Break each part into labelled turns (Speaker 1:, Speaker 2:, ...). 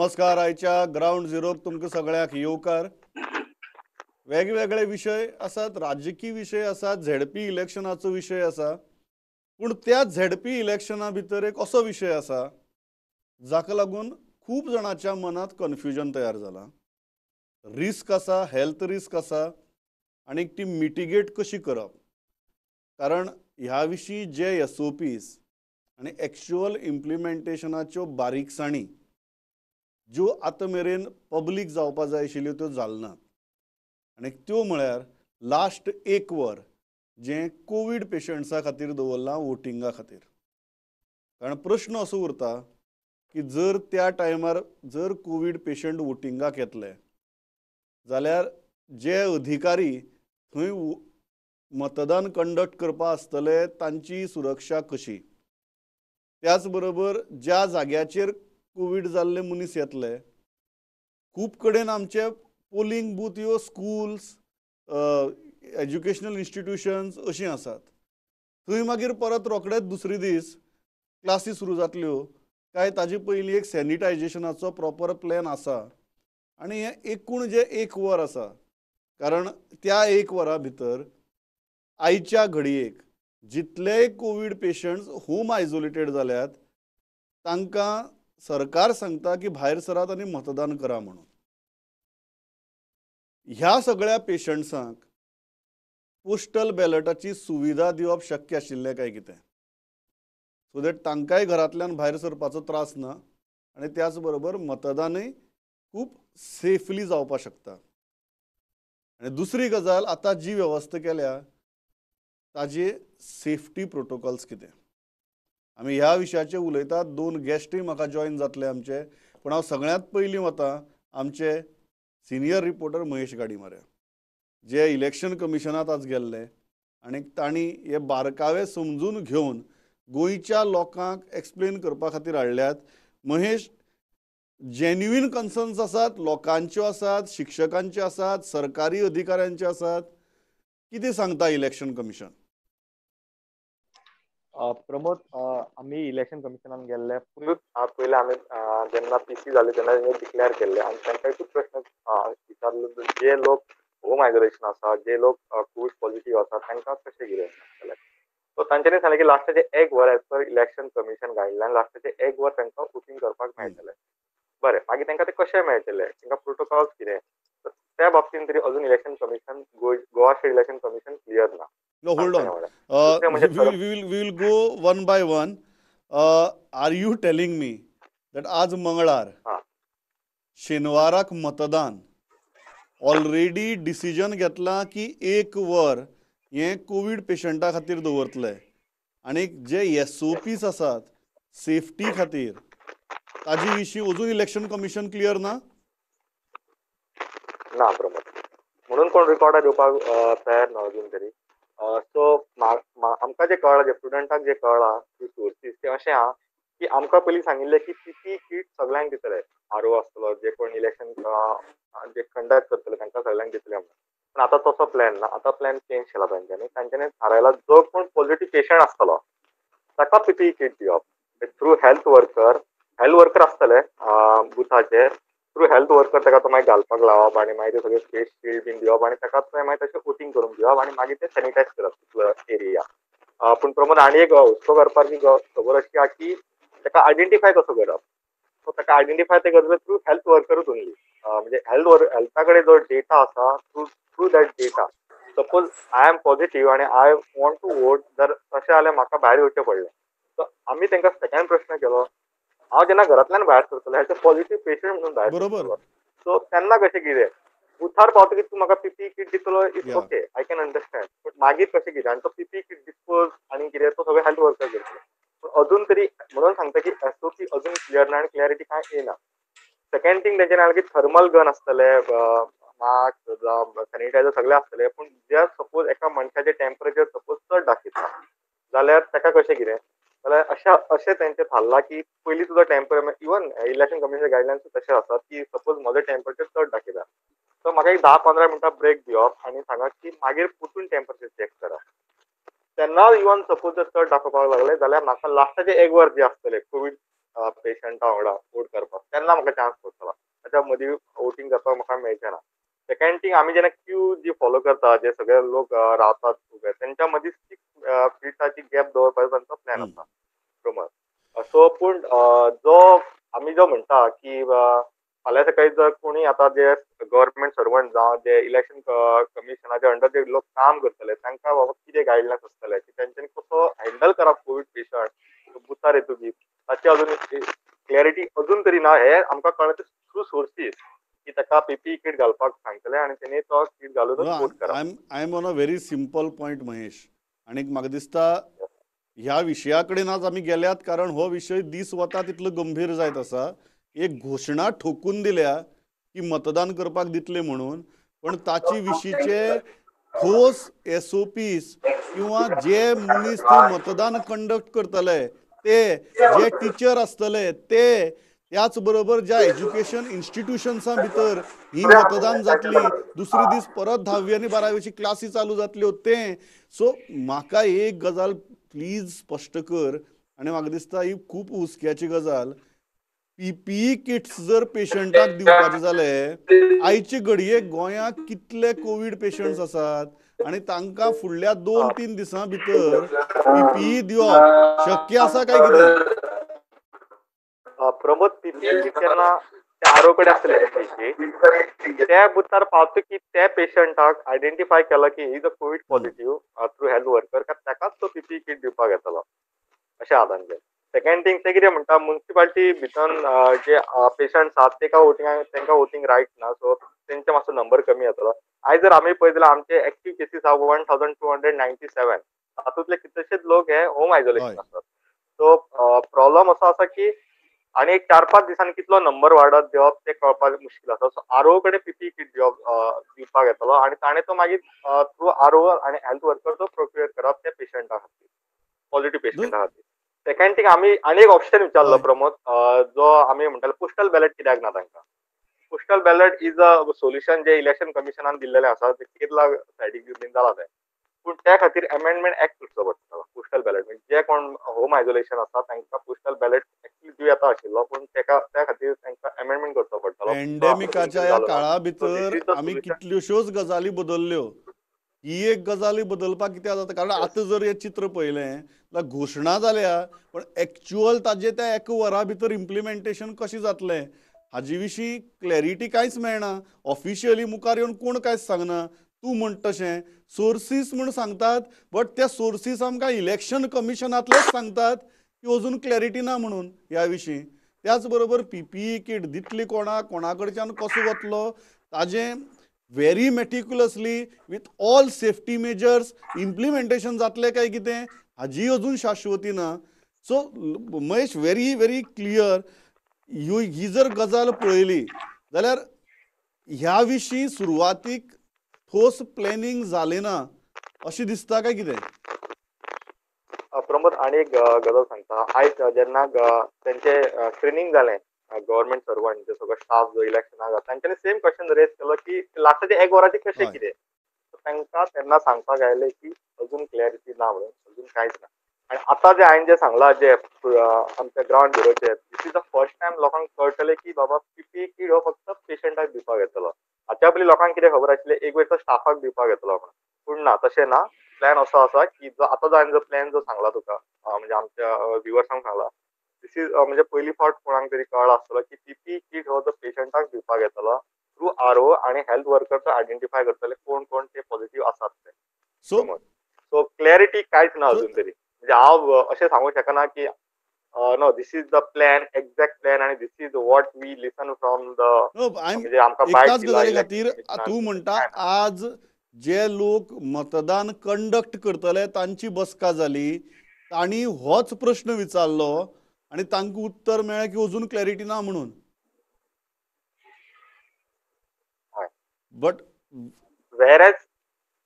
Speaker 1: नमस्कार. आयच्या ग्राउंड झिरोक तुमकां सगळ्याक येवकार. वेगवेगळे विषय आसात, राजकीय विषय आसात, झेडपी इलेक्शनाचो विषय आसा. पूण त्या झेडपी इलेक्शना भितर एक असो विषय आसा जाका लागून खूब जाणांच्या मनात कन्फ्युजन तयार जाला. रिस्क आसा, हेल्थ रिस्क आसा आणि ती मिटिगेट कशी करप. कारण ह्या विशीं जे SOPs आणि एक्चुअल इम्प्लिमेंटेशनाच्यो बारीकसाणी ज्यो आतां मेरेन पब्लीक जावपा जाय आशिल्ल्यो त्यो जालनात. आनी त्यो म्हळ्यार लास्ट एक वर जें कोवीड पेशंट्सा खातीर दवरलां वोटिंगा खातीर. कारण प्रश्न असो उरता की जर त्या टायमार जर कोवीड पेशंट वोटिंगाक येतले जाल्यार जे अधिकारी थंय मतदान कंडक्ट करपा आसतले तांची सुरक्षा कशी. त्याच बरोबर ज्या जाग्याचेर कोवीड जाल्ले मनीस येतले खूब कडेन आमचे पोलिंग बूथ ह्यो स्कूल्स, एज्युकेशनल इन्स्टिट्यूशन्स अशीं आसात. थंय मागीर परत रोखडेच दुसरे दीस क्लासी सुरू जातल्यो काय ताजे पयलीं एक सॅनिटायजेशनाचो प्रॉपर प्लॅन आसा. आनी हें एकूण जें एक वर आसा, कारण त्या एक वरा भितर आयच्या घडयेक जितलेय कोवीड पेशंट्स होम आयसोलेटेड जाल्यात तांकां सरकार सांगता की भायर सरात आनी मतदान करा म्हणून. ह्या सगळ्या पेशंट्सांक पोस्टल बॅलटाची सुविधा दिवप शक्य आशिल्लें काय कितें, सो दॅट तांकांय घरांतल्यान भायर सरपाचो त्रास ना आनी त्याच बरोबर मतदानय खूब सेफली जावपाक शकता. आनी दुसरी गजाल, आतां जी वेवस्था केल्या ताजे सेफ्टी प्रोटोकॉल्स कितें. आमी ह्या विशयाचेर उलयतात. 2 गेस्टय म्हाका जॉयन जातले आमचे. पूण हांव सगळ्यांत पयलीं वता आमचे सिनियर रिपोर्टर महेश गाडीमारे, जे इलेक्शन कमिशनांत आज गेल्ले आनी तांणी हे बारकावे समजून घेवन गोंयच्या लोकांक एक्सप्लेन करपा खातीर हाडल्यात. महेश, जेन्युइन कन्सर्न्स आसात, लोकांच्यो आसात, शिक्षकांच्यो आसात, सरकारी अधिकाऱ्यांच्यो आसात. कितें सांगता इलेक्शन कमिशन?
Speaker 2: प्रमोद, आम्ही इलेक्शन कमिशनान गेल्ले पयले आम्ही जेन्ना PC जाले तेन्ना डिक्लेअर केल्ले आनी तांकां एकूच प्रश्न विचारलो, जे लोक होम आयसोलेशन आसा, जे लोक कोविड पॉझिटिव्ह आसा तांकां कशें कितें जातलें. सो तांच्यांनी सांगलें की लास्टाचे एक वर as per election commission guideline लास्टाचे एक वर तांकां वोटिंग करपाक मेळटलें. बरें, मागीर तांकां ते कशें मेळटलें, तांकां प्रोटोकॉल्स कितें, त्या बाबतीन तरी अजून election commission Goa state election commission clear ना.
Speaker 1: No, hold on. We will go one by one. Are you telling me that आज मंगळार शेनवाराक मतदान ऑलरेडी डिसिजन घेतला की एक वर हे कोविड पेशंटा खातीर दवरतले आनी जे SOPs आसात सेफ्टी खातीर ताजे विशीं अजून इलेक्शन कमिशन क्लियर ना?
Speaker 2: ना प्रमोद, म्हणून कोण रिकॉर्डार येवपाक तयार ना अजून तरी. सो आमकां जे कळ्ळां, जे स्टुडंटाक जे कळ्ळां की सोर्सीस ते अशें आहा की आमकां पयलीं सांगिल्लें की PPE किट सगळ्यांक दितले. RO आसतलो, जे कोण इलेक्शन जे कंडक्ट करतले तांकां सगळ्यांक दितले म्हणून. पण आतां तसो प्लॅन ना. आतां प्लॅन चेंज केला तांच्यांनी थारायला जो कोण पॉझिटिव्ह पेशंट आसतलो ताका PPE किट दिवप थ्रू हेल्थ वर्कर आसतले बुथाचेर. थ्रू हेल्थ वर्कर ताका तो मागीर घालपाक लावप आनी मागीर ते सगळे फेस शील्ड बीन दिवप आनी ताका मागीर तशें वोटिंग करूंक दिवप आनी मागीर ते सॅनिटायज करप तितलो एरिया. पूण प्रमोद आनी एक हुस्को करपाक खबर अशी आहा की ताका आयडेंटिफाय कसो करप. सो ताका आयडेंटिफाय ते करतले थ्रू हेल्थ वर्करूच ओन्ली. म्हणजे हेल्था कडेन जो डेटा आसा through that data, suppose I am positive आनी आय वॉन्ट टू वोट, जर तशें जाल्यार म्हाका भायर येवचें पडलें. सो आमी तांकां सेकंड प्रश्न केलो, हांव जेन्ना घरांतल्यान भायर सरतलो हेचे पॉझिटिव्ह पेशंट म्हणून भायर सरतलो, सो तेन्ना कशें कितें बुथार पावतकीच तूं म्हाका PPE किट दितलो, it's okay, I can understand. But मागीर कशें कितें आनी तो PPE किट डिस्पोज आनी कितें तो सगळो हेल्थ वर्कर करतलो. पूण अजून तरी म्हणून सांगता की SOP अजून क्लियर ना आनी क्लियरिटी कांय येना. सेकंड थिंग तेंच्यांनी की थर्मल गन आसतले, मास्क सॅनिटायझर सगळे आसतले, पूण जे सपोज एका मनशाचें टेम्परेचर सपोज चड दाखयता जाल्यार ताका कशें कितें, जाल्यार अशें तेंचें थारलां की पयलीं तुजो temperature, even election commission guidelines तशें आसात की सपोज म्हजो टेम्परेचर चड दाखयता सो म्हाका एक 10-15 मिनटां ब्रेक दिवप आनी सांगप की मागीर परतून टेम्परेचर चॅक करप. तेन्ना इवन सपोज जर चड दाखोवपाक लागले जाल्यार म्हाका लास्टाचे एक वर जे आसतले कोवीड पेशंटा वांगडा वोट करपाक तेन्ना म्हाका चान्स पडटलो. ताच्या मदीं वोटींग करपाक म्हाका मेळचें ना. सेकंड थिंग आमी जेन्ना क्यू जी फॉलो करता जे सगळे लोक रावतात उबे तेंच्या मदीं 6 फिटाची गॅप दवरपाचो तांचो प्लॅन आसा प्रमोद. सो पूण जो म्हणटा की फाल्यां सकाळी जर कोणी आतां जे गव्हर्नमेंट सर्वंट जावं जे इलेक्शन कमिशनाच्या अंडर जे लोक काम करतले तांकां बाबा कितें गायडलायन्स आसतले की तेंच्यांनी कसो हँडल करप कोवीड पेशंट बुतार येतकीर ताची अजून क्लॅरिटी अजून तरी ना. हे आमकां कळटा थ्रू सोर्सीस की ताका पीपीई किट घालपाक सांगतले आनी तेणी तो किट घालूनच वोट करप.
Speaker 1: I am on a very simple point Mahesh. आणि म्हाका दिसता ह्या विशया कडेन आज आमी गेल्यात कारण हो विशय दीस वता तितलो गंभीर जायत आसा. एक घोशणा ठोकून दिल्या की मतदान करपाक दितले म्हणून, पण ताची विशींचे ठोस SOPs किंवा जे मनीस थंय मतदान कंडक्ट करतले ते, जे टीचर आसतले ते, त्याच बरोबर ज्या एज्युकेशन इन्स्टिट्यूशन्सां भितर ही मतदान जातली, दुसरे दीस परत 10वी आनी 12वीची क्लासी चालू जातल्यो ते. सो म्हाका एक गजाल प्लीज स्पश्ट कर, आनी म्हाका दिसता ही खूब हुस्क्याची गजाल. पीपीई किट्स जर पेशंटाक दिवपाचे जाले, आयचे घडये गोंयांत कितले कोविड पेशंट्स आसात आनी तांकां फुडल्या 2-3 दिसां भितर पीपीई दिवप शक्य आसा काय कितें?
Speaker 2: प्रमोद पीपीई किट जेन्ना त्या आरो कडेन आसतले त्या बुतार पावतकीर त्या पेशंटाक आयडेंटिफाय केला की he is a Covid positive through health worker ताकाच तो पीपीई किट दिवपाक येतलो अशें आहा तांचें. सेकंड थिंग ते कितें म्हणटा म्युनिसिपालिटी भितर जे पेशंट्स आहात तांकां वोटींग रायट ना, सो तेंचे मातसो नंबर कमी येतलो. आयज जर आमी पळयत जाल्यार आमचे एक्टीव केसीस आहा 1297. तातूंतले कितलेशेच लोक हे होम आयसोलेशन आसात. सो प्रॉब्लम असो आसा की आणि एक 4-5 दिसांनी कितलो नंबर वाडत देवप ते कळपाक मुश्कील आसा. सो आरओ कडेन पीपीई किट दिवपाक येतलो आनी ताणें तो मागीर थ्रू आरओ आनी हेल्थ वर्कर तो प्रोक्युअर करप त्या पेशंटा खातीर, पॉझिटिव्ह पेशंटा खातीर. सेकंड थिंग आमी आनी एक ऑप्शन विचारलो प्रमोद, जो आमी म्हणटाले पोस्टल बॅलेट कित्याक ना तांकां. Postal ballot is a solution जे इलेक्शन कमिशनान दिल्लेलें आसा, ते केरला सायडीक बीन जाला तें. पूण त्या खातीर अमेंडमेंट एक्ट करचो पडटलो पोस्टल बॅलेट. म्हणजे जे कोण होम आयसोलेशन आसा तांकां पोस्टल बॅलेट एक्चुअली दिवं येता आशिल्लो, पूण त्या खातीर तांकां अमेंडमेंट करचो पडटलो.
Speaker 1: पॅन्डेमिकाच्या ह्या काळा भितर आमी कितल्योश्योच गजाली बदलल्यो. ही एक गजाली बदलपाक कित्याक जाता कारण आतां जर हे चित्र पळयलें जाल्यार घोशणा जाल्या, पण एक्चुअल ताजें त्या एका वरा भितर इम्प्लिमेंटेशन कशें जातलें हाजे विशीं क्लॅरिटी कांयच मेळना. ऑफिशियली मुखार येवन कोण कांयच सांगना. तूं म्हणटा तशें सोर्सीस म्हूण सांगतात, बट त्या सोर्सीस आमकां इलेक्शन कमिशनांतलेच सांगतात की अजून क्लॅरिटी ना म्हणून ह्या विशीं. त्याच बरोबर पीपीई किट दितली कोणा कडच्यान कसो वतलो ताजें very meticulously with all safety measures implementation जातलें काय कितें हाजी अजून शाश्वती ना. So Mahesh very very clear ही जर गजाल पळयली जाल्यार ह्या विशीं सुरवातीक ठोस प्लॅनिंग जालें ना अशें दिसता काय कितें?
Speaker 2: प्रमोद आनी एक गजाल सांगता. आयज जेन्ना तेंचे ट्रेनिंग जालें गव्हर्नमेंट सर्वंट जे सगळो स्टाफ जो इलेक्शनाक जाता तांच्यांनी सेम क्वेश्चन रेज केलो की लास्टाचे 1 वराचे कशें कितें. तांकां तेन्ना सांगपाक आयलें की अजून क्लॅरिटी ना म्हणून, अजून कांयच ना. आनी आतां जे हांवें सांगलां जे आमच्या ग्राउंड झिरोचेर, this is the first time लोकांक कळटलें की बाबा पीपीई किट हो फक्त पेशंटाक दिवपाक येतलो. हाच्या पयलीं लोकांक कितें खबर आशिल्लें एक वेळ तो स्टाफाक दिवपाक येतलो म्हणून. पूण ना, तशें ना. प्लॅन असो आसा की जो आतां हांवें जो प्लॅन जो सांगला तुका म्हणजे आमच्या व्ह्युअर्सांक सांगला, दीस इज म्हणजे पयली फावट कोणाक तरी कळ्ळो आसतलो की पीपीई किट हो जो पेशंटाक दिवपाक येतलो थ्रू आरओ आनी हेल्थ वर्कर तो आयडेंटिफाय करतले कोण कोण ते पॉझिटिव्ह आसात ते. सो क्लॅरिटी कांयच ना अजून तरी. म्हणजे हांव अशें सांगूंक शकना की no this is the plan, exact plan आनी this is what we listen from the म्हणजे आमकां
Speaker 1: एकाच गजाली खातीर तूं म्हणटा आज जे लोक मतदान कंडक्ट करतले तांची बसका जाली, तांणी होच प्रश्न विचारलो आनी तांकां उत्तर मेळ्ळें की अजून क्लॅरिटी ना म्हणून. बट
Speaker 2: वेरएज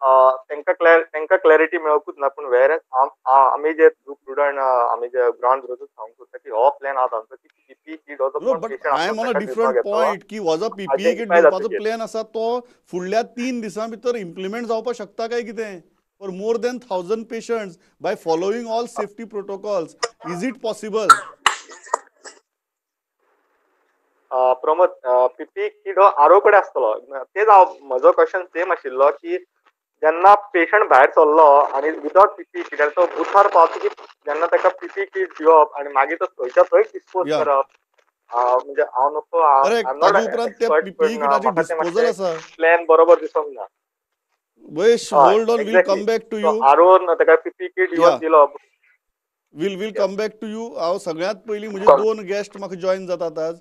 Speaker 2: तांकां क्लॅरिटी मेळोकूच ना. पूण वेरएज आमी जे प्रुडंट आमी जे ग्राउंड झिरोचो सांगूंक सोदता की हो प्लॅन आहा तांचो की पीपीई किट हो जो
Speaker 1: but I am on a different point की हो जो पीपीई किट दिवपाचो प्लॅन आसा तो फुडल्या 3 दिसां भितर इम्प्लिमेंट जावपाक शकता काय कितें for more than 1000 patients by following all safety protocols. Is it possible?
Speaker 2: Pramod PP kit हो आरो कडेन आसतलो तेच म्हजो क्वेश्चन सेम आशिल्लो की जेन्ना पेशंट भायर सरलो आणि विदाउट पीपी किट तो बुथार पावता की जेन्ना ताका पीपी किट दिवप आणि मागीर तो थंयच्या थंय डिस्पोज
Speaker 1: या
Speaker 2: करप म्हणजे हांव नको आय
Speaker 1: करेक्ट
Speaker 2: एम नॉट
Speaker 1: ताजे उपरांत त्या
Speaker 2: एक्सपर्ट
Speaker 1: पीपीई
Speaker 2: पण
Speaker 1: किटाची
Speaker 2: म्हाका ते
Speaker 1: डिस्पोजल
Speaker 2: मातशें
Speaker 1: आसा.
Speaker 2: प्लॅन बरोबर दिसोंक ना.
Speaker 1: वैश
Speaker 2: हय
Speaker 1: hold on, will
Speaker 2: exactly
Speaker 1: come back to
Speaker 2: so
Speaker 1: you.
Speaker 2: Aaron ताका पीपी किट
Speaker 1: या
Speaker 2: दिवन दिलो.
Speaker 1: Will
Speaker 2: Yes.
Speaker 1: Come back to you. हांव सगळ्यात पयलीं म्हजे 2 गेस्ट म्हाका जॉइन जातात आज.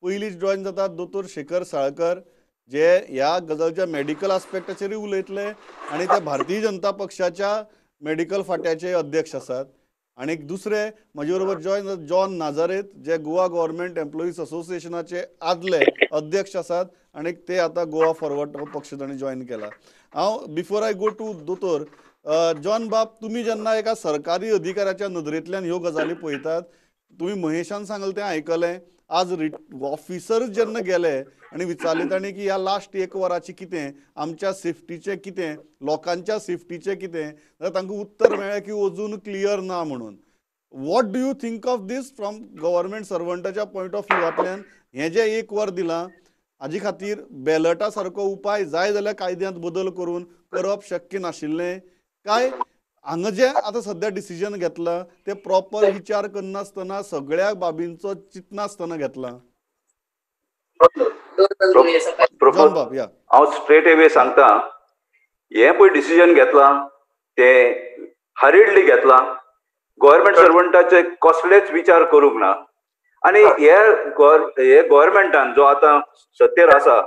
Speaker 1: पयलीं जॉइन जातात दोतोर शेखर साळकर, जे ह्या गजालीच्या मेडिकल आस्पेक्टाचेरूय उलयतले आनी ते भारतीय जनता पक्षाच्या मेडिकल फाट्याचे अध्यक्ष आसात. आनी दुसरे म्हजे बरोबर जॉइन जॉन नाझारेत, जे गोवा गव्हर्नमेंट एम्प्लॉईज असोसिएशनाचे आदले अध्यक्ष आसात आनी ते आतां गोवा फॉरवर्ड हो पक्ष तांणी जॉइन केला. हांव बिफोर आय गो टू दोतोर जॉन बाब, तुम्ही जेन्ना एका सरकारी अधिकाऱ्याच्या नदरेंतल्यान ह्यो गजाली पळयतात, तुम्ही महेशान सांगलें तें आयकलें. आज ऑफिसर्स जेन्ना गेले आनी विचारलें तांणी की ह्या लास्ट 1 वराची कितें, आमच्या सेफ्टीचें कितें, लोकांच्या सेफ्टीचें कितें, जाल्यार तांकां उत्तर मेळ्ळें की अजून क्लियर ना म्हणून. What do you think of this from government सर्वंटाच्या पॉयंट ऑफ व्ह्यूवांतल्यान? हें जें 1 वर दिलां हाजे खातीर बॅलटा सारको उपाय जाय जाल्यार कायद्यांत बदल करून करप शक्य नाशिल्लें काय हांगा जे आतां सध्या डिसिजन घेतलां ते प्रॉपर विचार करनासतना सगळ्या बाबींचो चिंतनासतना घेतलां? जॉन बाब, या.
Speaker 3: हांव स्ट्रेट अवे सांगता, हे पळय डिसिजन घेतलां तें हरिडली घेतलां. गव्हर्नमेंट सर्वंटाचे कसलेच विचार करूंक ना. आनी हे गव्हर्नमेंटान जो आतां सत्तेर आसा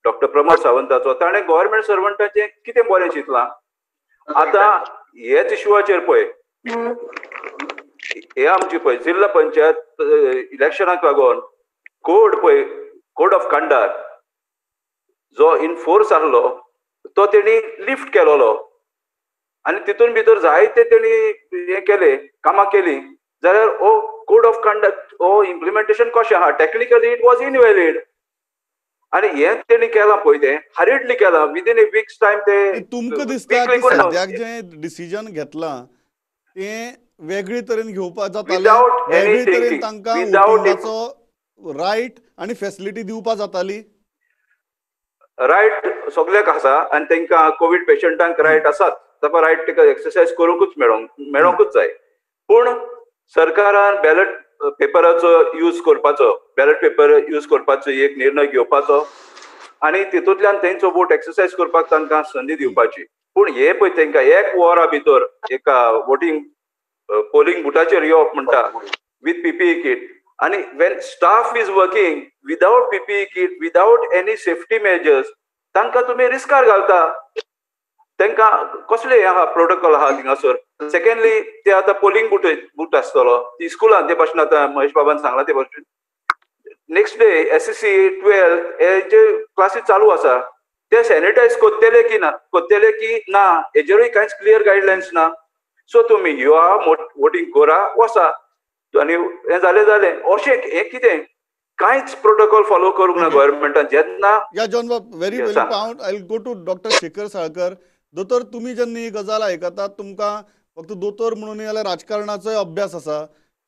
Speaker 3: डॉक्टर प्रमोद सावंताचो, ताणें गव्हर्नमेंट सर्वंटाचें कितें बरें चिंतलां? आतां हेच इशूआचेर पळय, हे आमची पळय जिल्ला पंचायत इलेक्शनाक लागून कोड ऑफ कंडक्ट जो इन फोर्स आहलो तो तेणी लिफ्ट केलोलो आनी तितून भितर जायते तेणी हे केले, कामां केली. जाल्यार हो कोड ऑफ कंडक्ट हो इम्प्लिमेंटेशन कशें आहा? Technically it was invalid. आनी हे तेणी केलां पळय तें हरिडली केलां. विदीन ए वीक्स टायम ते
Speaker 1: तुमकां दिसता की सद्याक जें डिसिजन घेतलां तें वेगळे तरेन घेवपाक जातालें,
Speaker 3: विदाउट एनी
Speaker 1: वेगळे तरेन
Speaker 3: थिंकिंग,
Speaker 1: तांकां
Speaker 3: विदाउट
Speaker 1: वोटिंगाचो रायट आनी फॅसिलिटी दिवपाक जाताली?
Speaker 3: रायट सगळ्याक आसा आनी तांकां कोवीड पेशंटांक रायट आसात. ताका रायट ताका एक्सरसायज करूंकूच मेळोंकूच जाय. पूण सरकारान बॅलट पेपराचो यूज करपाचो, बॅलट पेपर यूज करपाचो एक निर्णय घेवपाचो आनी तितूंतल्यान तेंचो वोट एक्सरसायज करपाक तांकां संदी दिवपाची. पूण हे पळय तांकां 1 वरा भितर एका वोटींग पोलिंग बुथाचेर येवप म्हणटा विथ पीपीई किट. आणि Wien staff is working without PPE kit, without any safety measures, तांकां तुम्ही रिस्कार घालता. तांकां कसले आहा प्रोटोकॉल आहा थिंगासर? सेकंडली ते आतां पोलिंग बूथ आसतलो ती स्कुलान, ते भाशेन आतां महेश बाबान सांगला ते भाशेन नेक्स्ट डे SSC 12 हेचे क्लासीस चालू आसा. ते सॅनिटायज कोत्तेले की ना हेजेरूय कांयच क्लियर गायडलायन्स ना. सो तुमी यो वोटींग करा वसा आनी हें जालें अशें हें कितें कांयच प्रोटोकॉल फॉलो करूंक ना गव्हर्नमेंटान. जेन्ना
Speaker 1: या जॉन बाब, व्हेरी वेल पावंड. I will go to doctor Shekhar Salkar. दोतोर, तुम्ही जेन्ना ही गजाल आयकतात तुमकां फक्त दोतोर म्हणून न्ही जाल्यार राजकारणाचोय अभ्यास आसा.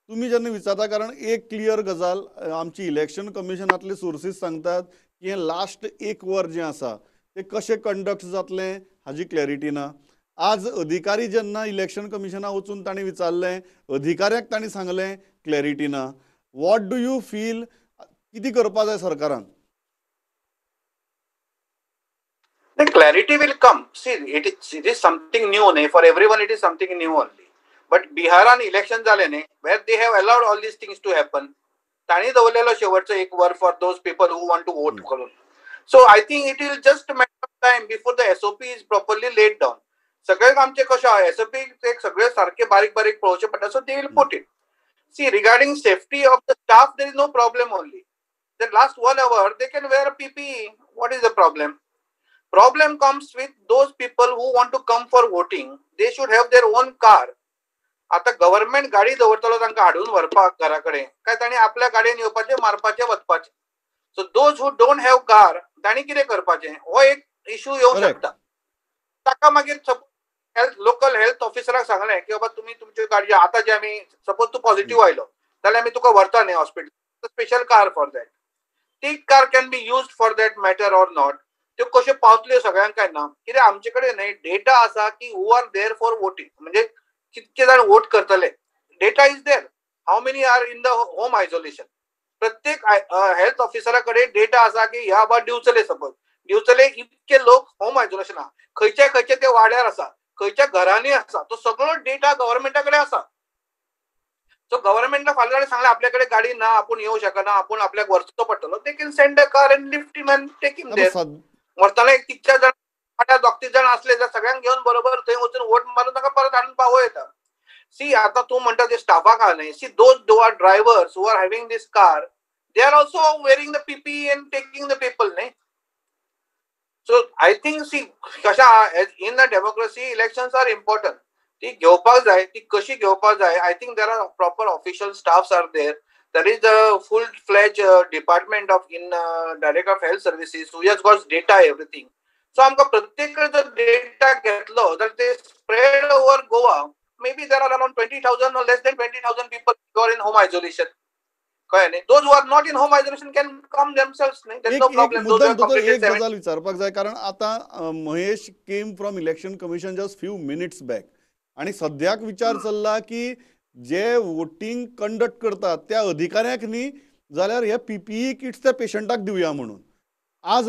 Speaker 1: तुम्ही जेन्ना विचारता, कारण एक क्लियर गजाल आमची इलेक्शन कमिशनांतले सोर्सीस सांगतात की हें लास्ट 1 वर जें आसा तें कशें कंडक्ट जातलें हाजी क्लॅरिटी ना. आज अधिकारी जेन्ना इलेक्शन कमिशना वचून तांणी विचारलें, अधिकाऱ्याक तांणी सांगलें क्लॅरिटी ना. वॉट डू यू फील, कितें करपा जाय सरकारान?
Speaker 4: The clarity will come. See, it is something new, for everyone it is something new only. But Biharan election झाले ने, where they have allowed all these things to happen. ताणी दवरलेलो शेवटचं 1 वर for those people who want to vote करून. So I think it will just a matter of time before the SOP is properly laid down. सगळे आमचे कशें आहा, SOP एक सगळे सारखे बारीक पळोवचे पडटा, so they will put it. See, regarding safety of the staff, there is no problem only. The last 1 hour they can wear a PPE. What is the problem? Problem comes with those people who want to come for voting. They should have their own car. आता government गाडी दवरतलो तांकां हाडून व्हरपाक घरा कडेन, काय तांणी आपल्या गाडयेन येवपाचें, मारपाचें, वचपाचें. So those who don't have car, तांणी कितें करपाचें हो एक इशू येवंक शकता. ताका मागीर लोकल हेल्थ ऑफिसराक सांगलें की बाबा तुम्ही तुमची गाडी, आतां जे आमी सपोज तूं पॉझिटिव्ह आयलो जाल्यार आमी तुका व्हरता न्ही hospital, special car for that. ती car can be used for that matter or not, त्यो कश्यो पावतल्यो सगळ्यांक काय ना. कित्याक आमचे कडेन न्हय डेटा आसा की who are there for voting, म्हणजे कितके जाण वोट करतले. Data is there, how many are in the home isolation. प्रत्येक हेल्थ ऑफिसरा कडेन डेटा आसा की ह्या बा दिवचले, सपोज दिवचले इतके लोक होम आयसोलेशन आहा, खंयचे ते वाड्यार आसा, खंयच्या घरांनी आसा, तो सगळो डेटा गव्हर्नमेंटा कडेन आसा. सो गव्हर्नमेंटला फाल्यां सांगलें आपल्याकडे गाडी ना, आपण येऊ शकना, आपण आपल्याक व्हरचो पडटलो, they can send a car and lift him and take him there. व्हरताना एक 3-4 जण 8-10 जण असले जाल्यार सगळ्यांक घेवन बरोबर थंय वचून वोट मारून ताका परत हाडून पावो येता. सी आता तू म्हणटा ते स्टाफाक आहा न्हय, see those are drivers who are having this car, they are also wearing the PP and taking the people न्हय. सो आय थिंक सी कशा in a democracy elections are important. ती घेवपाक जाय, ती कशी घेवपाक जाय. I think there are proper official staffs are there. There is a full-fledged department of Director of Health Services who has got data everything. So आमकां प्रत्येक जर डेटा घेतलो जाल्यार ते spread over Goa. Maybe there are around 20,000 or less than 20,000 people who are in home isolation. कळ्ळें न्ही. Those who are not in home isolation can come themselves. There is no problem. Those who have completed
Speaker 1: एक गजाल विचारपाक जाय, कारण आता Mahesh came from election commission just few minutes back, आणि सद्याक विचार चल्ला की जे वोटिंग कंडक्ट करतात त्या अधिकाऱ्यांक न्ही जाल्यार हे पीपीई किट्स त्या पेशंटाक दिवया म्हणून. आज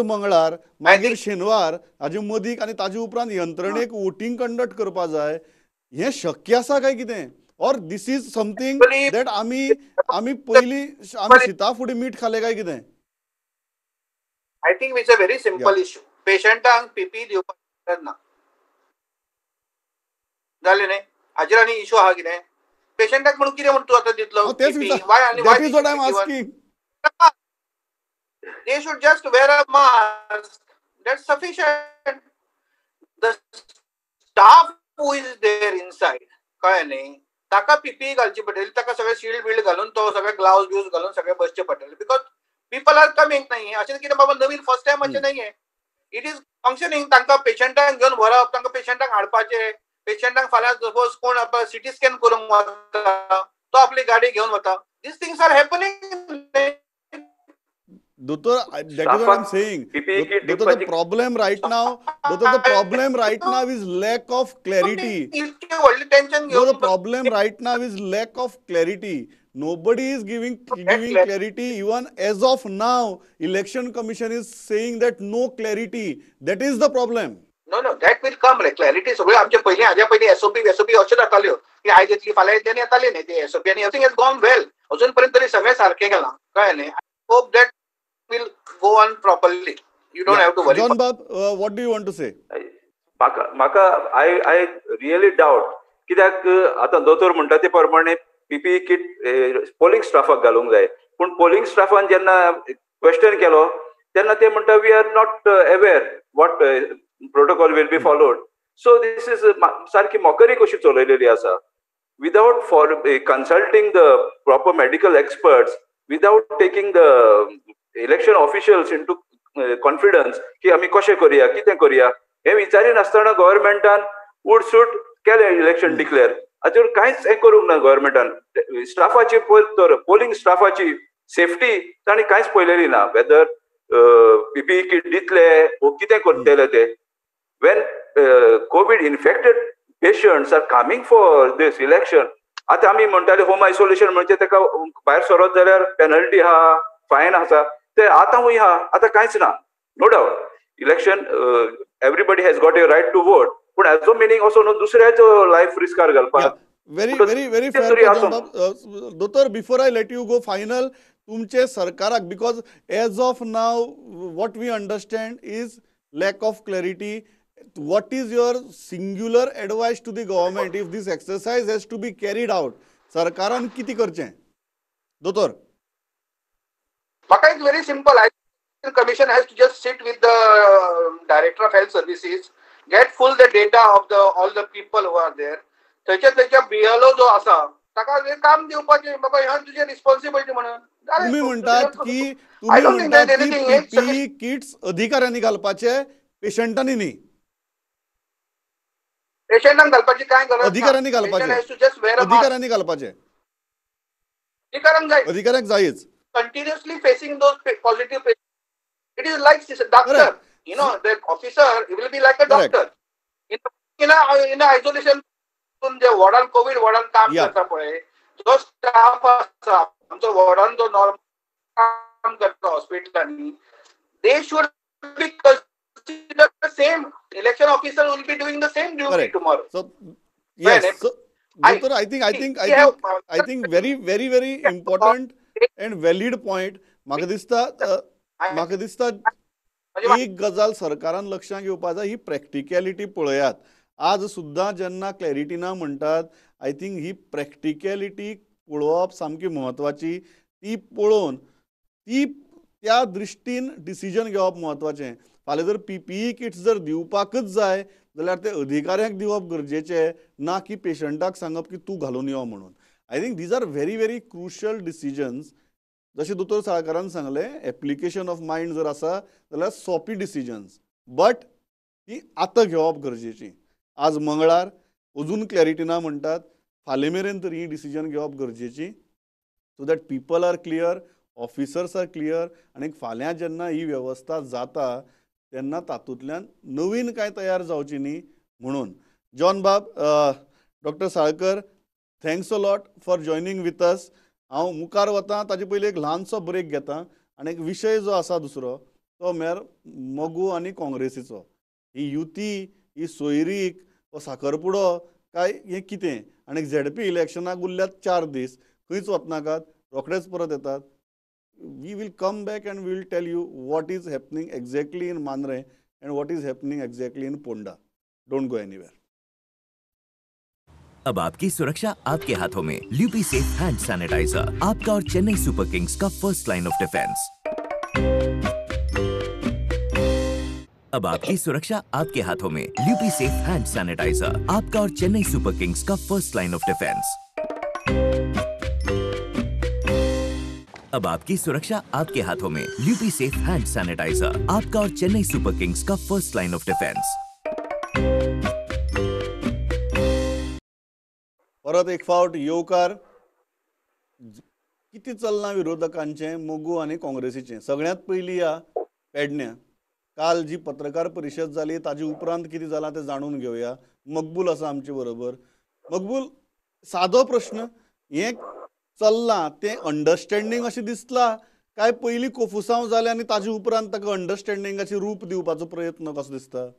Speaker 1: मंगळार मागीर शेनवार हाजे मदीक आनी ताजे उपरांत यंत्रणेक वोटिंग कंडक्ट करपा जाय. हे शक्य आसा काय कितें, or this is something that आमी पयलीं शिता फुडें मीठ खालें काय कितें?
Speaker 4: I think it's a very simple issue. पेशंटांक पीपी दिवपाक ना जालें न्ही. हाजेर आनी इश्यू आहा कितें? पेशंटाक म्हणून कितें म्हणून तूं आतां दितलो?
Speaker 1: That is what I am asking.
Speaker 4: They should just wear a mask. That's sufficient. The staff who is there inside, कळ्ळें न्ही, ताका पीपी घालची पडटली, ताका सगळे शील्ड बिल्ड घालून, तो सगळे ग्लाव्स ब्यूज घालून सगळे बसचे पडटले. Because people are coming. नाही अशें कितें बाबा नवीन फर्स्ट टायम अशें नाहीये. It is functioning. तांकां पेशंटांक घेवन व्हरप, तांकां पेशंटांक हाडपाचें. पेशंटांक फाल्यां सपोज कोण सिटी स्कॅन करूंक वता, तो आपली गाडी घेवन वता. These things are happening.
Speaker 1: Doctor, that is what I'm saying. Doctor, the problem right now is lack of clarity. No, the problem right now is lack of clarity. Nobody is giving clarity. Even as of now, election commission is saying that no clarity. That is the problem.
Speaker 4: No, that will come. Clarity सगळे आमचे पयलीं हाज्या पयलीं SOP अश्यो जाताल्यो की आयज येतली फाल्यां येतली आनी येताली न्ही. ते एसओपी आनी एवरीथिंग हॅज गॉन वेल. अजून पर्यंत तरी सगळें सारकें गेलां, कळ्ळें न्ही. I hope that will go on properly. You don't have to worry.
Speaker 1: John Bab, what do you want to say?
Speaker 3: म्हाका I really doubt, कित्याक आतां दोतोर म्हणटा ते प्रमाणे पीपीई किट पोलिंग स्टाफाक घालूंक जाय. पूण पोलिंग स्टाफान जेन्ना क्वेश्चन केलो तेन्ना ते म्हणटा we are not aware what protocol will be followed. So this is सारकी मॉकरी कशी चलयलेली आसा. Without consulting the proper medical experts, without taking the election officials into confidence की आमी कशें करूया, कितें करूया, हे विचारिनासतना गव्हर्नमेंटान उडसूट केलें इलेक्शन डिक्लेअर. हाचेर कांयच हें करूंक ना गव्हर्नमेंटान. स्टाफाची पोलिंग स्टाफाची सेफ्टी तांणी कांयच पळयलेली ना. वेदर पीपीई किट दितले वो कितें करतले ते. When Covid infected patients are coming for this election. आता आमी म्हणटाले होम आयसोलेशन म्हणजे ताका भायर सरत जाल्यार पेनल्टी आहा, फायन आसा, ते आतांय आहा. आतां कांयच ना. No doubt election everybody has got a right to vote, पूण हेजो मिनींग असो न्हू दुसऱ्याचो लायफ रिस्कार घालपाक.
Speaker 1: very fair. Doctor, before I let you go, final तुमचे सरकाराक, because as of now what we understand is lack of clarity. What is your singular advice to the government if this exercise has to be carried out? सरकारान किती करचें? दोतोर,
Speaker 4: म्हाका it's very simple. I think commission has to just sit with the director of health services, get full the data of all the people who are there. थंयच्या BLO जो आसा ताका काम दिवपाचें. बाबा ह्या तुजी रिस्पॉन्सिबिलिटी म्हणून.
Speaker 1: तुम्ही म्हणटात की पीपीई किट्स अधिकाऱ्यांनी घालपाचे, पेशंटांनी न्ही.
Speaker 4: पेशंटांक घालपाची काय गरज ना.
Speaker 1: अधिकाऱ्यांनी घालपाचे.
Speaker 4: अधिकाऱ्यांक जाय.
Speaker 1: अधिकाऱ्यांक जायच.
Speaker 4: continuously facing those positive patients. It is like doctor.
Speaker 1: Correct.
Speaker 4: The officer will be like a
Speaker 1: Correct.
Speaker 4: doctor. In isolation जे वॉर्डान कोविड वॉर्डान काम
Speaker 1: Yeah.
Speaker 4: करता पळय, जो स्टाफ आसा आमचो वॉर्डान जो नॉर्मल काम करता हॉस्पिटलांनी, they should be considered the same. Election officer will be doing the same duty
Speaker 1: Correct.
Speaker 4: tomorrow.
Speaker 1: So yes,
Speaker 4: Right.
Speaker 1: so
Speaker 4: I
Speaker 1: Dr. I think very important and valid point. म्हाका दिसता एक गजाल सरकारान लक्षांत घेवपाक जाय, ही प्रॅक्टिकॅलिटी पळयात. आज सुद्दां जेन्ना क्लॅरिटी ना म्हणटात, आय थिंक ही प्रॅक्टिकॅलिटी पळोवप सामकी म्हत्वाची. ती पळोवन त्या दृश्टीन डिसिजन घेवप म्हत्वाचें. फाल्यां जर PPE किट्स जर दिवपाकच जाय जाल्यार ते अधिकाऱ्यांक दिवप गरजेचें, ना की पेशंटाक सांगप की तूं घालून यो म्हणून. I think these are very crucial decisions. जशें दोतोर साळकारान सांगलें, एप्लिकेशन ऑफ मायंड जर आसा जाल्यार सोंपी डिसिजन्स, बट ती आतां घेवप गरजेची. आज मंगळार, अजून क्लॅरिटी ना म्हणटात, फाल्यां मेरेन तर ही डिसिजन घेवप गरजेची, so that people are clear, officers are clear, आनी फाल्यां जेन्ना ही वेवस्था जाता तेन्ना तातूंतल्यान नवीन कांय तयार जावची न्ही म्हणून. जॉन बाब, doctor Salkar, thanks a lot for joining with us. हांव मुखार वतां ताचे पयलीं एक ल्हानसो ब्रेक घेतां, आनी एक विशय जो आसा दुसरो तो म्हळ्यार मोगू आनी काँग्रेसीचो. ही युती, ही सोयरीक, हो साखरपुडो काय हें कितें? आनी ZP इलेक्शनाक उरल्यात 4 दीस, खंयच वचनाकात, रोखडेच परत येतात. We will come back and we will tell you what is happening exactly in Mandrem and what is happening exactly in Ponda. Don't go anywhere.
Speaker 5: अब आपकी सुरक्षा आपके हाथों में। ल्यूपी सेफ हैंड सैनिटाइजर, आपका और चेन्नई सुपर किंग्स का फर्स्ट लाइन ऑफ डिफेंस। अब आपकी सुरक्षा आपके हाथों में। ल्यूपी सेफ हैंड सैनिटाइजर, आपका और चेन्नई सुपर किंग्स का फर्स्ट लाइन ऑफ डिफेंस। अब आपकी सुरक्षा आपके हाथों में। ल्यूपी सेफ हैंड सैनिटाइजर, आपका और चेन्नई सुपर किंग्स का फर्स्ट लाइन ऑफ डिफेंस।
Speaker 1: परत एक फावट येवकार. किती चलना विरोधकांचे, मोगू आनी काँग्रेसीचें. सगळ्यांत पयलीं या पेडण्यां. काल जी पत्रकार परिशद जाली ताजे उपरांत कितें जालां तें जाणून घेवया. मकबूल आसा आमचे बरोबर. मकबूल, सादो प्रश्न, हें चल्लां तें अंडरस्टँडींग अशें दिसलां काय पयलीं कोफुसांव जालें आनी ताजे उपरांत ताका अंडरस्टँडिंगाचें रूप दिवपाचो प्रयत्न कसो दिसता?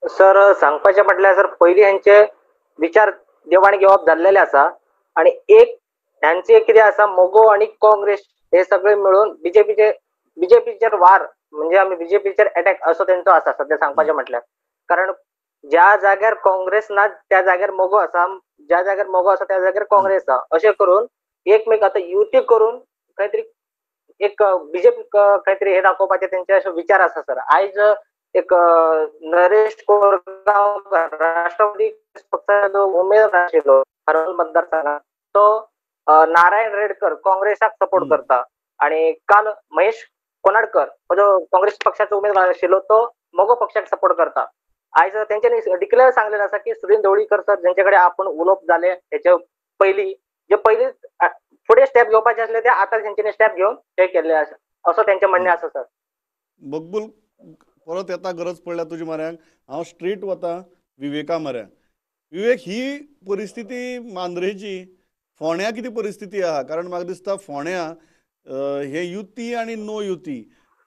Speaker 6: सर, सांगपाचें म्हटल्यार सर, पयलीं हेंचे विचार देवाण घेवप जाल्लेले आसा, आनी एक ह्यांचे कितें आसा, मोगो आनी काँग्रेस हे सगळे मिळून बीजेपीचेर वार, म्हणजे आमी बीजेपीचेर अटॅक असो तेंचो आसा सध्या सांगपाचें म्हटल्यार. कारण ज्या जाग्यार काँग्रेस ना त्या जाग्यार मोगो आसा, ज्या जाग्यार मोगो आसा त्या जाग्यार काँग्रेस आसा, अशें करून एकमेक आतां युती करून खंय तरी एक बीजेपी खंय तरी हे दाखोवपाचे तेंचे अशे विचार आसा सर. आयज एक नरेश कोरगांवकर राष्ट्रवादी पक्षाचो उमेदवार आशिल्लो हरवल मतदारसंघात, तो नारायण रेडकर काँग्रेसाक सपोर्ट करता, आणि काल महेश कोनाडकर जो काँग्रेस पक्षाचो उमेदवार आशिल्लो तो मोगो पक्षाक सपोर्ट करता. आयज तेंच्यांनी डिक्लेअर सांगलेलें आसा की सुनील ढवळीकर सर जेंचे कडेन आपण उलोवप जाले हेचे पयलीं फुडें स्टेप घेवपाचे आसले ते आतां तेंच्यांनी स्टेप घेवन हे केल्ले आसा असो तेंचें म्हणणें आसा सर.
Speaker 1: मकबूल, परत येता गरज पडल्यार तुज्या म्हऱ्यांक. हांव स्ट्रेट वतां विवेका म्हऱ्यांक. विवेक, ही परिस्थिती मांद्रेची, फोंड्या कितें परिस्थिती आहा? कारण म्हाका दिसता फोंड्या हे युती आनी नो युती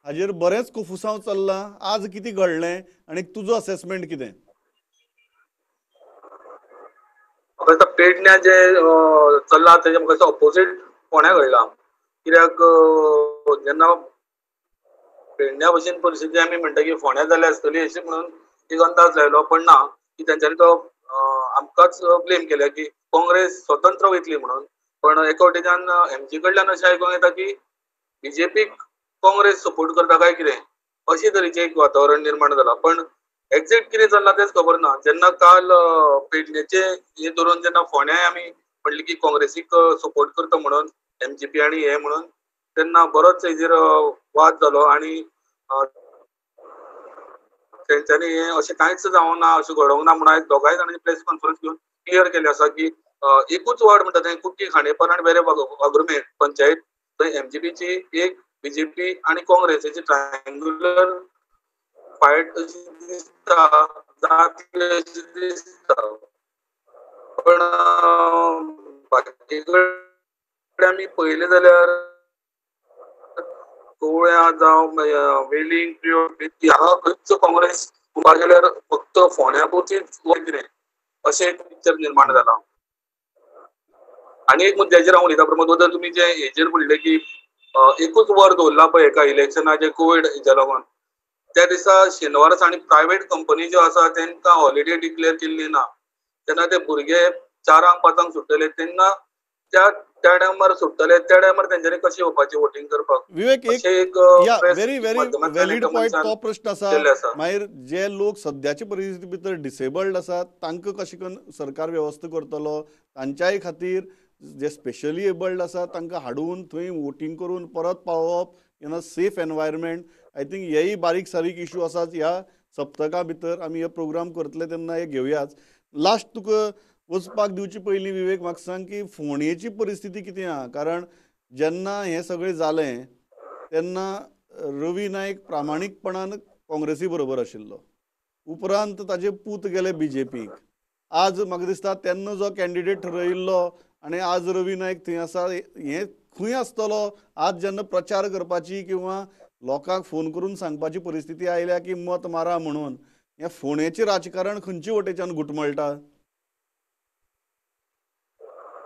Speaker 1: हाजेर बरेंच कोफुसांव चल्लां. आज कितें घडलें आनी तुजो असेसमेंट कितें?
Speaker 7: म्हाका पेडण्या जे चल्लां तेजे म्हाका ऑपोजीट फोंड्या घडलां. कित्याक जेन्ना पेडण्या भशेन परिस्थिती आमी म्हणटा की फोंड्या जाल्या आसतली अशी म्हणून एक अंदाज लायलो, पण ना, की तेंच्यांनी तो आमकांच ब्लेम केल्या की काँग्रेस स्वतंत्र वयतली म्हणून. पण एका वटेच्यान एमजी कडल्यान अशें आयकूंक येता की बीजेपीक काँग्रेस सपोर्ट करता काय कितें, अशे तरेचें एक वातावरण निर्माण जालां. पण एक्झॅक्ट कितें चल्लां तेच खबर ना. जेन्ना काल पेडणेचे हे धरून जेन्ना फोंड्याय आमी म्हणलें की काँग्रेसीक सपोर्ट करता म्हणून एमजीपी आनी हे म्हणून, तेन्ना बरोच हेजेर वाद जालो, आनी तेंच्यांनी हे अशें कांयच जावंक ना, अशें घडोवंक ना म्हणून आयज दोगांय जाणांनी प्रेस कॉन्फरन्स घेवन क्लियर केलें आसा की एकूच वार्ड म्हणटा तें कुट्टी, खांडेपार आनी वेरे वागुर्मे पंचायत थंय एमजीपीची एक बीजेपी आणि काँग्रेसीची ट्रायंग्युलर फायट अशी दिसता जातली अशी दिसता पण बाकीकडे आमी पळयलें जाल्यार कवळ्या जावं वेलिंग हांगा खंयच काँग्रेस उबा गेल्यार फक्त फोंड्यापुरतीच कितें अशें एक पिक्चर निर्माण जाला. आनी एक मुद्द्याचेर हांव उलयतां प्रमोद वदर तुमी जे हेचेर म्हणलें की एकूच वर दवरला पळय एका इलेक्शनाचे कोवीड हेच्या लागून त्या दिसा शेनवार आनी प्रायव्हेट कंपनी ज्यो आसा तांकां हॉलिडे डिक्लेअर केल्ली ना तेन्ना ते भुरगे 4-5 सुट्टले तेन्ना त्या टायमार सुट्टले त्या टायमार तेंच्यांनी कशें येवपाचें वोटिंग करपाक.
Speaker 1: विवेक एक
Speaker 7: अशें एक
Speaker 1: या
Speaker 7: प्रेस
Speaker 1: व्हेरी व्हेरी
Speaker 7: माध्यमांतल्यान
Speaker 1: व्हॅलिड
Speaker 7: एका
Speaker 1: पॉयंट
Speaker 7: मनशान
Speaker 1: तो प्रश्न आसा.
Speaker 7: केल्ले आसा.
Speaker 1: मागीर जे लोक सद्याचे परिस्थिती भितर डिसेबल्ड आसात तांकां कशें करून सरकार वेवस्था करतलो, तांच्याय खातीर जे स्पेशली एबल्ड आसात तांकां हाडून थंय वोटिंग करून परत पावोवप in a safe environment. I think हेय बारीक सारीक इश्यू आसात. ह्या सप्तका भितर आमी हे प्रोग्राम करतले तेन्ना हे घेवयाच. लास्ट तुका वचपाक दिवचे पयलीं विवेक म्हाका सांग की फोंडेची परिस्थिती कितें आहा, कारण जेन्ना हें सगळें जालें तेन्ना रवी नायक प्रामाणीकपणान काँग्रेसी बरोबर आशिल्लो, उपरांत ताजे पूत गेले बीजेपीक. आज म्हाका दिसता तेन्ना जो कॅन्डिडेट ठरयिल्लो आनी आज रवी नायक थंय आसा हें खंय आसतलो आज जेन्ना प्रचार करपाची किंवा लोकांक फोन करून सांगपाची परिस्थिती आयल्या की मत मारा म्हणून. हें फोंडेचें राजकारण खंयचे वटेच्यान घुटमळटा?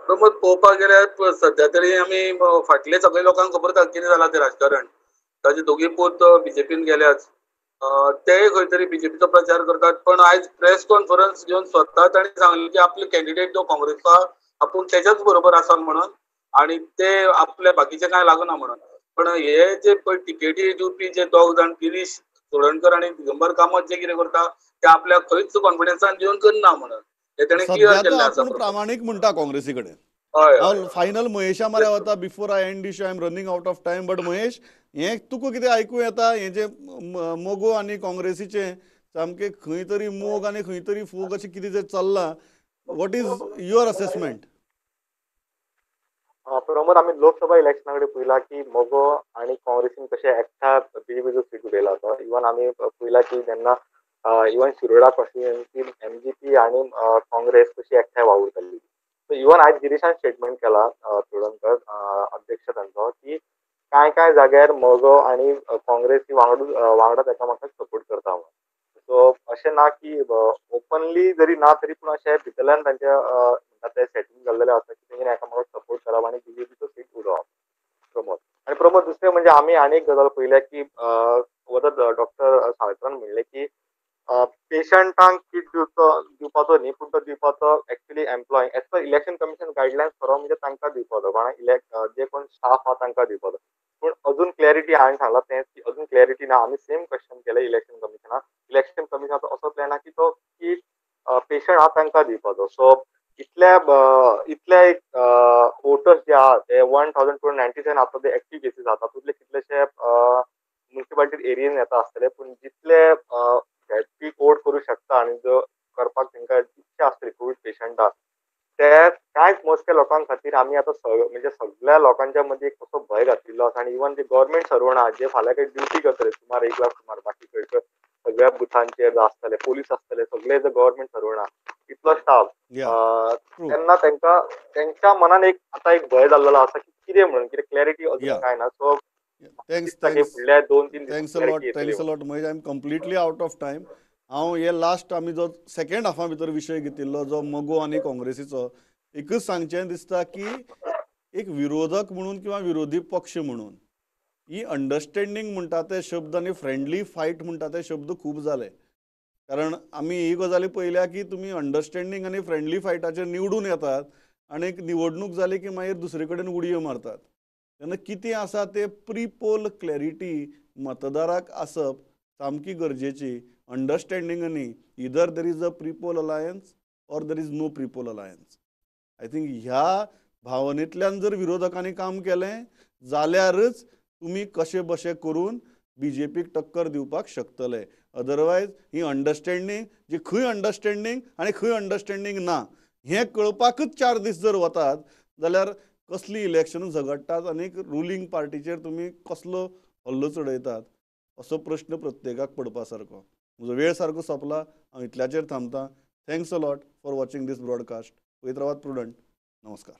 Speaker 7: प्रमोद पळोवपाक गेल्यार सध्या तरी आमी फाटले सगळे लोकांक खबर आसा कितें जालां तें राजकारण. ताचे दोगी पूत बीजेपीन गेल्याच तेय खंय तरी बीजेपीचो प्रचार करतात. पण आयज प्रेस कॉन्फरन्स घेवन स्वता तांणी सांगलें की आपले कॅन्डिडेट जो काँग्रेसचा आपूण तेच्याच बरोबर आसा म्हणून आनी ते आपले बाकीचे कांय लागना म्हणून. पण हे जे पळय टिकेटी दिवपी जे दोग जाण गिरीश चोडणकर आनी दिगंबर कामत जे कितें करता ते आपल्याक खंयच कॉन्फिडन्सान दिवन करना म्हणून हे तेणें क्लियर
Speaker 1: सध्या तो
Speaker 7: केल्लें आसा.
Speaker 1: आपूण प्रामाणीक म्हणटा काँग्रेसी कडेन.
Speaker 7: हय
Speaker 1: हांव फायनल महेशा म्हऱ्या वता before I end this. I am running out of time. But Mahesh, हें तुका कितें आयकूं येता हें जे मोगो आनी काँग्रेसीचें सामकें खंय तरी मोग आनी खंय तरी फोग अशें कितें जें चल्लां, what is your assessment?
Speaker 2: Pramod आमी लोकसभा इलेक्शना कडेन पळयला की मोगो आनी काँग्रेसीन कशें एकठांय बीजेपीचो सीट उडयला तो. इवन आमी पळयला की जेन्ना इवन शिरोडा कॉन्स्टिट्युएन्सीन एमजीपी आनी काँग्रेस कशी एकठांय वावुरताली. सो इवन आयज गिरीशान स्टेटमेंट केला चोडणकर अध्यक्ष तांचो की कांय जाग्यार मोगो आनी काँग्रेस ही वांगडाच एकामेकांक सपोर्ट करता म्हणून. सो अशें ना की ओपनली जरी ना तरी पूण अशें भितरल्यान तांचे सेटींग जाल्लेलें आसा की तेंच्यांनी एकामेकांक सपोर्ट करप आनी बीजेपीचो सीट उडोवप. प्रमोद आनी प्रमोद दुसरें म्हणजे आमी आनी एक गजाल पळयल्या की डॉक्टर साळकरान म्हणलें की पेशंटांक किट दिवपाचो न्ही पूण तो दिवपाचो actually employ as per election commission guidelines खरो म्हणजे तांकां दिवपाचो कोणाक जे कोण स्टाफ आहा तांकां दिवपाचो. पूण अजून क्लॅरिटी हांवें सांगला तें की अजून क्लॅरिटी ना. आमी सेम क्वेश्चन केलें इलेक्शन कमिशनाक. इलेक्शन कमिशनाचो असो प्लॅन आहा की तो किट पेशंट आहा तांकां दिवपाचो. सो इतले वोटर्स जे आहा ते 1297 आतां ते एक्टीव केसीस आहा तातूंतले कितलेशे म्युनिसिपालिटी एरियेन येता आसतले. पूण जितले झेडपी कोड करू शकता आनी जो करपाक तांकां इच्छा आसतली कोवीड पेशंटाक ते कांयच मोजक्या लोकांक खातीर आमी आतां म्हणजे सगळ्या लोकांच्या मदीं एक कसो भंय घातिल्लो आसा. आनी इवन जे गव्हर्मेंट सर्वंट आहा जे फाल्यां काही ड्युटी करतले सुमार 1 लाख सुमार बाकी खंयचो सगळ्या बुथांचेर आसतले पोलीस आसतले सगळे जे गव्हर्मेंट सर्वंट आहा इतलो स्टाफ तेन्ना तेंच्या मनान एक आतां एक भंय जाल्लो आसा की कितें म्हणून कितें क्लॅरिटी अजून कांय ना. सो फुडल्या 2-3
Speaker 1: thanks a lot Mahesh. I am completely out of time. हांव हे लास्ट आमी जो सेकंड हाफा भितर विशय घेतिल्लो जो मोगो आनी काँग्रेसीचो एकच सांगचें दिसता की एक विरोधक म्हणून किंवा विरोधी पक्ष म्हणून ही अंडरस्टँडींग म्हणटा ते शब्द आनी फ्रेंडली फायट म्हणटा ते शब्द खूब जाले. कारण आमी ही गजाली पळयल्या की तुमी अंडरस्टँडींग आनी फ्रेंडली फायटाचेर निवडून येतात आनी एक निवडणूक जाली की मागीर दुसरे कडेन उडयो मारतात. तेन्ना कितें आसा ते प्री पोल क्लॅरिटी मतदाराक आसप सामकी गरजेची. अंडरस्टँडींगांनी either there is a pre poll alliance or there is no pre poll alliance. I think ह्या भावनेंतल्यान जर विरोधकांनी काम केलें जाल्यारच तुमी कशे बशे करून बीजेपीक टक्कर दिवपाक शकतले. अदरवायज ही अंडरस्टँडींग जी खंय अंडरस्टँडींग आनी खंय अंडरस्टँडींग ना हें कळपाकच 4 दीस जर वतात जाल्यार कसली इलेक्शन झगडटात आनी रुलींग पार्टीचेर तुमी कसलो हल्लो चडयतात असो प्रश्न प्रत्येकाक पडपा सारको. म्हजो वेळ सारको सोंपला, हांव इतल्याचेर थांबतां. Thanks a lot for watching this broadcast. पळयत रावात प्रुडंट. नमस्कार.